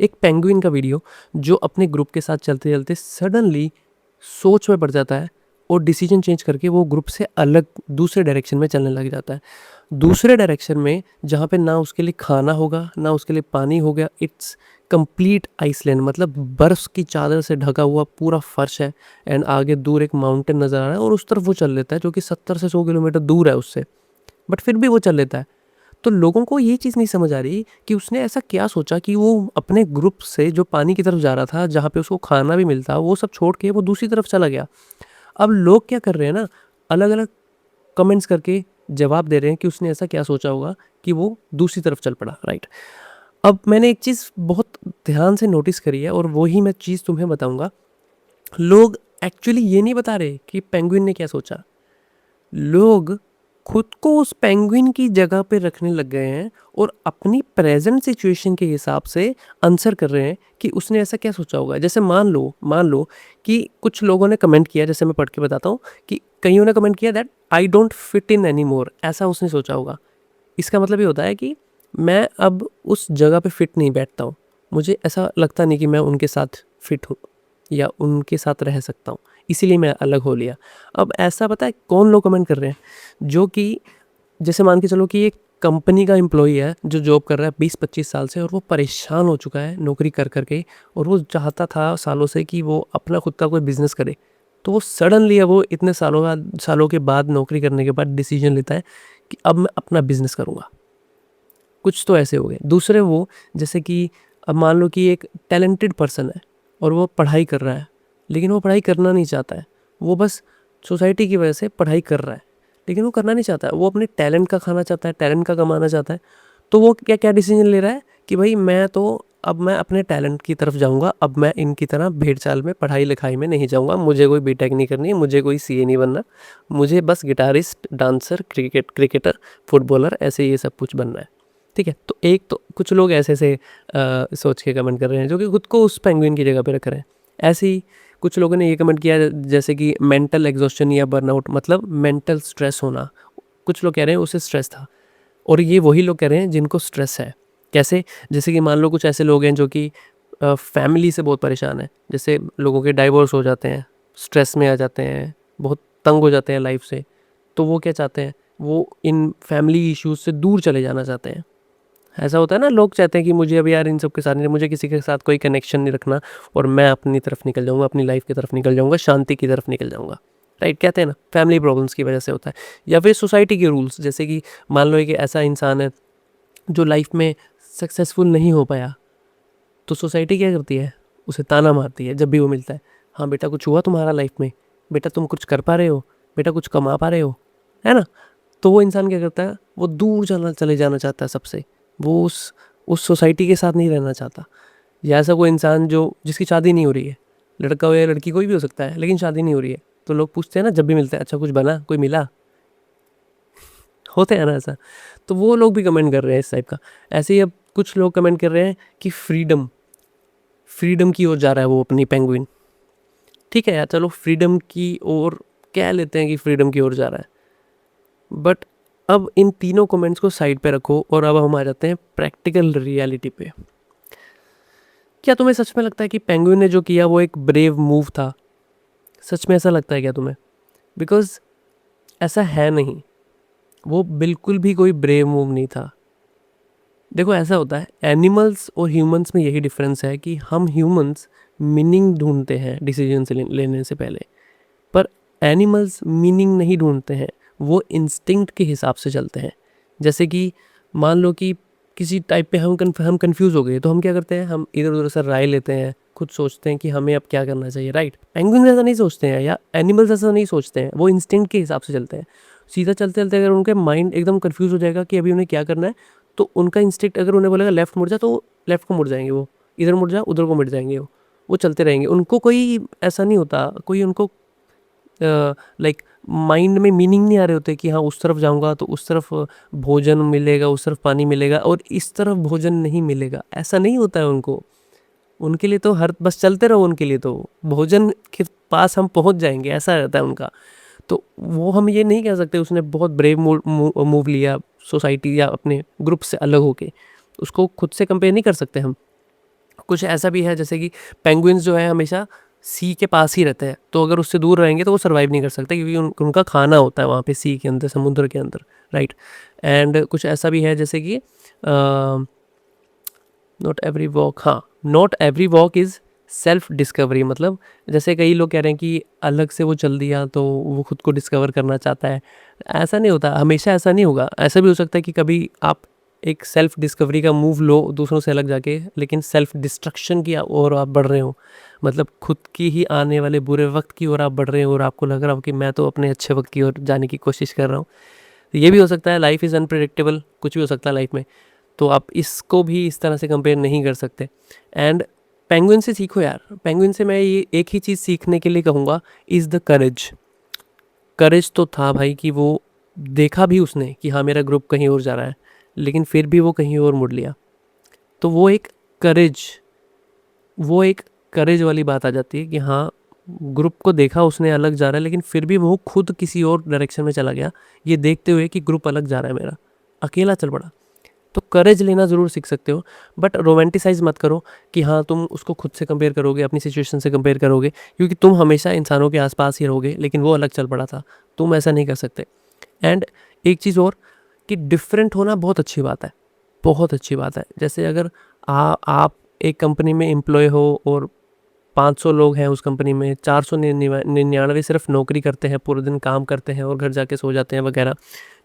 एक पेंगुइन का वीडियो जो अपने ग्रुप के साथ चलते-चलते सडनली सोच में पड़ जाता है और डिसीजन चेंज करके वो ग्रुप से अलग दूसरे डायरेक्शन में चलने लग जाता है। दूसरे डायरेक्शन में जहाँ पे ना उसके लिए खाना होगा, ना उसके लिए पानी होगा, इट्स कंप्लीट आइसलैंड, मतलब बर्फ़ की चादर से ढका हुआ पूरा फर्श है एंड आगे दूर एक माउंटेन नज़र आ रहा है और उस तरफ वो चल लेता है जो कि 70 से 100 किलोमीटर दूर है उससे, बट फिर भी वो चल लेता है। तो लोगों को ये चीज़ नहीं समझ आ रही कि उसने ऐसा क्या सोचा कि वो अपने ग्रुप से जो पानी की तरफ जा रहा था, जहाँ पे उसको खाना भी मिलता, वो सब छोड़ के वो दूसरी तरफ चला गया। अब लोग क्या कर रहे हैं ना, अलग-अलग कमेंट्स करके जवाब दे रहे हैं कि उसने ऐसा क्या सोचा होगा कि वो दूसरी तरफ चल पड़ा, राइट? अब मैंने एक चीज़ बहुत ध्यान से नोटिस करी है और वो ही मैं चीज़ तुम्हें बताऊँगा। लोग एक्चुअली ये नहीं बता रहे कि पेंगुइन ने क्या सोचा। लोग खुद को उस पेंगुइन की जगह पे रखने लग गए हैं और अपनी प्रेजेंट सिचुएशन के हिसाब से आंसर कर रहे हैं कि उसने ऐसा क्या सोचा होगा। जैसे मान लो कि कुछ लोगों ने कमेंट किया, जैसे मैं पढ़ के बताता हूँ कि कईयों ने कमेंट किया that I don't fit in any more, ऐसा उसने सोचा होगा। इसका मतलब ये होता है कि मैं अब उस जगह पे फिट नहीं बैठता हूँ, मुझे ऐसा लगता नहीं कि मैं उनके साथ फिट हूँ या उनके साथ रह सकता हूँ, इसीलिए मैं अलग हो लिया। अब ऐसा पता है कौन लोग कमेंट कर रहे हैं, जो कि जैसे मान के चलो कि एक कंपनी का एम्प्लॉई है जो जॉब कर रहा है 20-25 साल से और वो परेशान हो चुका है नौकरी कर के और वो चाहता था सालों से कि वो अपना खुद का कोई बिजनेस करे। तो वो सडनली अब वो इतने सालों के बाद नौकरी करने के बाद डिसीजन लेता है कि अब मैं अपना बिजनेस करूँगा। कुछ तो ऐसे हो गए। दूसरे वो, जैसे कि अब मान लो कि एक टैलेंटेड पर्सन है और वो पढ़ाई कर रहा है, लेकिन वो पढ़ाई करना नहीं चाहता है। वो बस सोसाइटी की वजह से पढ़ाई कर रहा है, लेकिन वो करना नहीं चाहता है। वो अपने टैलेंट का खाना चाहता है, टैलेंट का कमाना चाहता है। तो वो क्या डिसीजन ले रहा है कि भाई मैं अपने टैलेंट की तरफ जाऊँगा, अब मैं इनकी तरह भेड़-चाल में, पढ़ाई-लिखाई में नहीं जाऊँगा, मुझे कोई बीटेक नहीं करनी है, मुझे कोई सीए नहीं बनना, मुझे बस गिटारिस्ट, डांसर, क्रिकेटर, फुटबॉलर ऐसे ये सब कुछ बनना है। ठीक है? तो एक तो कुछ लोग ऐसे सोच के कमेंट कर रहे हैं जो कि खुद को उस पेंगुइन की जगह पे रख रहे हैं। ऐसे ही कुछ लोगों ने ये कमेंट किया जैसे कि मेंटल एग्ज़ॉस्शन या बर्नआउट, मतलब मेंटल स्ट्रेस होना। कुछ लोग कह रहे हैं उसे स्ट्रेस था और ये वही लोग कह रहे हैं जिनको स्ट्रेस है। कैसे? जैसे कि मान लो कुछ ऐसे लोग हैं जो कि फैमिली से बहुत परेशान हैं। जैसे लोगों के डाइवोर्स हो जाते हैं, स्ट्रेस में आ जाते हैं, बहुत तंग हो जाते हैं लाइफ़ से। तो वो क्या चाहते हैं? वो इन फैमिली इश्यूज़ से दूर चले जाना चाहते हैं। ऐसा होता है ना, लोग चाहते हैं कि मुझे अब यार इन सब के साथ नहीं, मुझे किसी के साथ कोई कनेक्शन नहीं रखना और मैं अपनी तरफ निकल जाऊँगा, अपनी लाइफ़ की तरफ निकल जाऊँगा, शांति की तरफ निकल जाऊँगा। राइट? कहते हैं ना, फैमिली प्रॉब्लम्स की वजह से होता है। या फिर सोसाइटी के रूल्स, जैसे कि मान लो एक ऐसा इंसान है जो लाइफ़ में सक्सेसफुल नहीं हो पाया, तो सोसाइटी क्या करती है? उसे ताना मारती है जब भी वो मिलता है। हाँ, बेटा कुछ हुआ तुम्हारा लाइफ़ में? बेटा तुम कुछ कर पा रहे हो? बेटा कुछ कमा पा रहे हो? है ना? तो वो इंसान क्या करता है? वो दूर चले जाना चाहता है सबसे। वो उस सोसाइटी के साथ नहीं रहना चाहता। या ऐसा कोई इंसान जो जिसकी शादी नहीं हो रही है, लड़का हो या लड़की, कोई भी हो सकता है, लेकिन शादी नहीं हो रही है। तो लोग पूछते हैं ना जब भी मिलते हैं, अच्छा कुछ बना? कोई मिला? होता है ना ऐसा। तो वो लोग भी कमेंट कर रहे हैं इस टाइप का। ऐसे ही अब कुछ लोग कमेंट कर रहे हैं कि फ्रीडम की ओर जा रहा है वो अपनी पेंगुइन। ठीक है यार, चलो फ्रीडम की ओर कह लेते हैं कि फ्रीडम की ओर जा रहा है। बट अब इन तीनों कमेंट्स को साइड पे रखो और अब हम आ जाते हैं प्रैक्टिकल रियलिटी पे। क्या तुम्हें सच में लगता है कि पेंगुइन ने जो किया वो एक ब्रेव मूव था? सच में ऐसा लगता है क्या तुम्हें? बिकॉज़ ऐसा है नहीं। वो बिल्कुल भी कोई ब्रेव मूव नहीं था। देखो ऐसा होता है, एनिमल्स और ह्यूमंस में यही डिफरेंस है कि हम ह्यूमंस मीनिंग ढूँढते हैं डिसीजन लेने से पहले। पर एनिमल्स मीनिंग नहीं ढूँढते हैं, वो इंस्टिंक्ट के हिसाब से चलते हैं। जैसे कि मान लो कि किसी टाइप पे हम कन्फ्यूज़ हो गए, तो हम क्या करते हैं, हम इधर-उधर से राय लेते हैं, खुद सोचते हैं कि हमें अब क्या करना चाहिए, राइट? पेंगुइन्स ऐसा नहीं सोचते हैं या एनिमल्स ऐसा नहीं सोचते हैं, वो इंस्टिंक्ट के हिसाब से चलते हैं। सीधा चलते-चलते अगर उनके माइंड एकदम कन्फ्यूज़ हो जाएगा कि अभी उन्हें क्या करना है, तो उनका इंस्टिंक्ट अगर उन्हें बोलेगा लेफ्ट मुड़ जा, तो लेफ्ट को मुड़ जाएँगे वो, इधर मुड़ जा, उधर को मुड़ जाएँगे वो चलते रहेंगे। उनको कोई ऐसा नहीं होता, कोई उनको लाइक माइंड में मीनिंग नहीं आ रहे होते कि हाँ उस तरफ जाऊंगा तो उस तरफ भोजन मिलेगा, उस तरफ पानी मिलेगा और इस तरफ भोजन नहीं मिलेगा, ऐसा नहीं होता है उनको। उनके लिए तो हर बस चलते रहो, उनके लिए तो भोजन के पास हम पहुंच जाएंगे, ऐसा रहता है उनका। तो वो हम ये नहीं कह सकते उसने बहुत ब्रेव मूव लिया सोसाइटी या अपने ग्रुप से अलग होके, उसको खुद से कंपेयर नहीं कर सकते हम। कुछ ऐसा भी है जैसे कि पेंगुइन्स जो है हमेशा सी के पास ही रहते हैं, तो अगर उससे दूर रहेंगे तो वो सर्वाइव नहीं कर सकते, क्योंकि उनका खाना होता है वहाँ पे सी के अंदर, समुद्र के अंदर, राइट। एंड कुछ ऐसा भी है जैसे कि नॉट एवरी वॉक, हाँ, not every walk is self discovery. मतलब जैसे कई लोग कह रहे हैं कि अलग से वो चल दिया तो वो खुद को डिस्कवर करना चाहता है, ऐसा नहीं होता, हमेशा ऐसा नहीं होगा। ऐसा भी हो सकता है कि कभी आप एक सेल्फ डिस्कवरी का मूव लो दूसरों से अलग जाके, लेकिन सेल्फ डिस्ट्रक्शन की ओर आप बढ़ रहे हो, मतलब खुद की ही आने वाले बुरे वक्त की ओर आप बढ़ रहे हो और आपको लग रहा हो कि मैं तो अपने अच्छे वक्त की ओर जाने की कोशिश कर रहा हूँ। ये भी हो सकता है, लाइफ इज़ अनप्रेडिक्टेबल, कुछ भी हो सकता है लाइफ में, तो आप इसको भी इस तरह से कंपेयर नहीं कर सकते। एंड पेंगुइन से सीखो यार, पेंगुइन से मैं ये एक ही चीज़ सीखने के लिए कहूँगा, इज़ द करेज। करेज तो था भाई कि वो देखा भी उसने कि हाँ मेरा ग्रुप कहीं और जा रहा है, लेकिन फिर भी वो कहीं और मुड़ लिया। तो वो एक करेज वाली बात आ जाती है कि हाँ, ग्रुप को देखा उसने अलग जा रहा है, लेकिन फिर भी वो खुद किसी और डायरेक्शन में चला गया, ये देखते हुए कि ग्रुप अलग जा रहा है मेरा, अकेला चल पड़ा। तो करेज लेना ज़रूर सीख सकते हो, बट रोमांटिसाइज मत करो कि हाँ तुम उसको खुद से कंपेयर करोगे, अपनी सिचुएशन से कंपेयर करोगे, क्योंकि तुम हमेशा इंसानों के आसपास ही रहोगे, लेकिन वो अलग चल पड़ा था, तुम ऐसा नहीं कर सकते। एंड एक चीज़ और, कि डिफरेंट होना बहुत अच्छी बात है, बहुत अच्छी बात है। जैसे अगर आप एक कंपनी में एम्प्लॉय हो और 500 लोग हैं उस कंपनी में, 499 सिर्फ नौकरी करते हैं, पूरे दिन काम करते हैं और घर जाके सो जाते हैं वगैरह,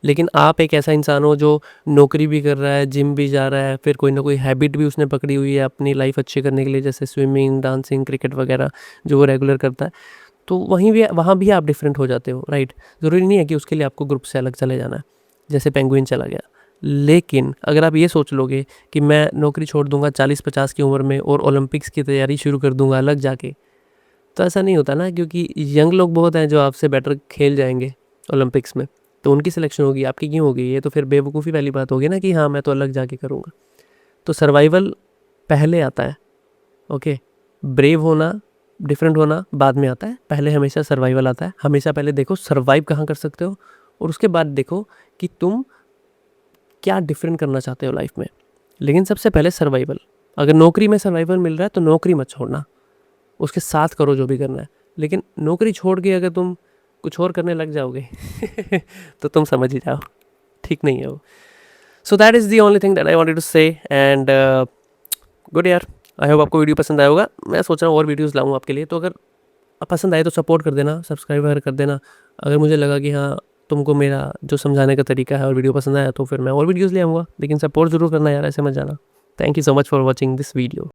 लेकिन आप एक ऐसा इंसान हो जो नौकरी भी कर रहा है, जिम भी जा रहा है, फिर कोई ना कोई हैबिट भी उसने पकड़ी हुई है अपनी लाइफ अच्छी करने के लिए, जैसे स्विमिंग, डांसिंग, क्रिकेट वगैरह जो वो रेगुलर करता है, तो वहाँ भी आप डिफरेंट हो जाते हो, राइट। ज़रूरी नहीं है कि उसके लिए आपको ग्रुप से अलग चले जाना है, जैसे पेंगुइन चला गया। लेकिन अगर आप ये सोच लोगे कि मैं नौकरी छोड़ दूंगा 40-50 की उम्र में और ओलंपिक्स की तैयारी शुरू कर दूंगा अलग जाके, तो ऐसा नहीं होता ना, क्योंकि यंग लोग बहुत हैं जो आपसे बेटर खेल जाएंगे ओलंपिक्स में, तो उनकी सिलेक्शन होगी, आपकी क्यों होगी? ये तो फिर बेवकूफ़ी वाली बात होगी ना कि हाँ मैं तो अलग जाके करूँगा। तो सर्वाइवल पहले आता है, ओके। ब्रेव होना, डिफरेंट होना बाद में आता है, पहले हमेशा सर्वाइवल आता है। हमेशा पहले देखो सर्वाइव कहाँ कर सकते हो, और उसके बाद देखो कि तुम क्या डिफरेंट करना चाहते हो लाइफ में, लेकिन सबसे पहले सर्वाइवल। अगर नौकरी में सर्वाइवल मिल रहा है तो नौकरी मत छोड़ना, उसके साथ करो जो भी करना है, लेकिन नौकरी छोड़ के अगर तुम कुछ और करने लग जाओगे तो तुम समझ ही जाओ, ठीक नहीं है वो। So that is the only thing that I wanted to say. And good यार, आई होप आपको वीडियो पसंद आया होगा। मैं सोच रहा हूँ और वीडियोज़ लाऊँ आपके लिए, तो अगर पसंद आए तो सपोर्ट कर देना, सब्सक्राइब वगैरह कर देना। अगर मुझे लगा कि हाँ तुमको मेरा जो समझाने का तरीका है और वीडियो पसंद आया, तो फिर मैं और वीडियोज़ ले आऊँगा, लेकिन सपोर्ट ज़रूर करना यार, ऐसे मत जाना। Thank you so much for watching this video.